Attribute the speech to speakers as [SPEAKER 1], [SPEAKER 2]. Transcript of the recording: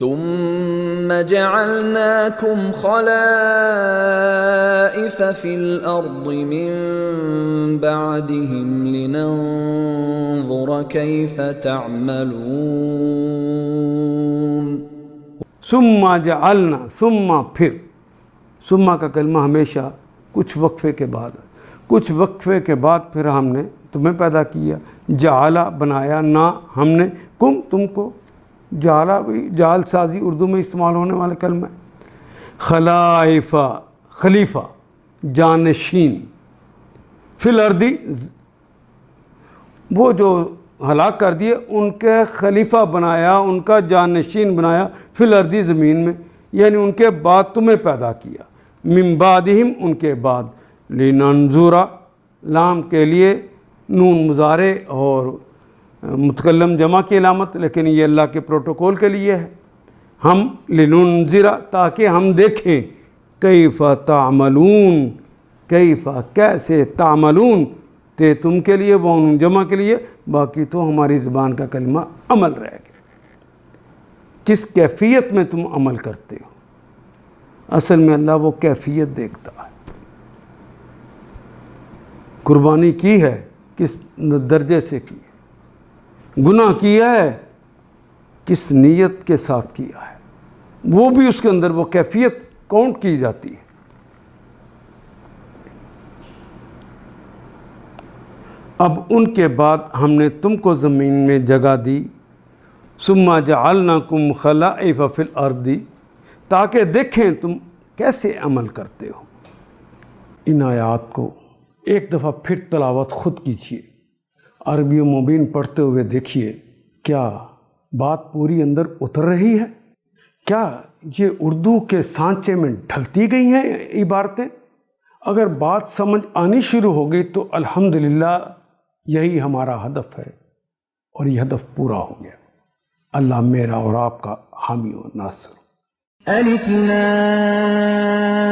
[SPEAKER 1] ثم جعلناكم خلائف في الأرض من بعدهم لننظر كيف تعملون.
[SPEAKER 2] ثم جعلنا، ثم پھر، ثم کا کلمہ ہمیشہ کچھ وقفے کے بعد، کچھ وقفے کے بعد پھر ہم نے تمہیں پیدا کیا. جعلا بنایا، نہ ہم نے، کم تم کو. جعلا بھی جعل سازی اردو میں استعمال ہونے والے کلمہ ہے. خلائفہ، خلیفہ، جانشین. فی الارض، وہ جو ہلاک کر دیے ان کے خلیفہ بنایا، ان کا جانشین بنایا. فی الارض، زمین میں، یعنی ان کے بعد تمہیں پیدا کیا. من بعدہم، ان کے بعد. لننظرا، لام کے لیے نون مضارع اور متکلم جمع کی علامت، لیکن یہ اللہ کے پروٹوکول کے لیے ہے. ہم لننظرا، تاکہ ہم دیکھیں. کیف تعملون، کیف کیسے، تعملون تے تم کے لیے، وہ جمع کے لیے، باقی تو ہماری زبان کا کلمہ عمل رہ گیا. کس کیفیت میں تم عمل کرتے ہو. اصل میں اللہ وہ کیفیت دیکھتا ہے. قربانی کی ہے کس درجے سے کی ہے، گناہ کیا ہے کس نیت کے ساتھ کیا ہے، وہ بھی اس کے اندر وہ کیفیت کاؤنٹ کی جاتی ہے. اب ان کے بعد ہم نے تم کو زمین میں جگہ دی. ثم جعلناکم خلائف فی الارض، تاکہ دیکھیں تم کیسے عمل کرتے ہو. ان آیات کو ایک دفعہ پھر تلاوت خود کیجیے، عربی و مبین پڑھتے ہوئے دیکھیے کیا بات پوری اندر اتر رہی ہے. کیا یہ اردو کے سانچے میں ڈھلتی گئی ہیں عبارتیں. اگر بات سمجھ آنی شروع ہو گئی تو الحمدللہ یہی ہمارا ہدف ہے، اور یہ ہدف پورا ہو گیا. اللہ میرا اور آپ کا حامی و ناصر.
[SPEAKER 1] الف لام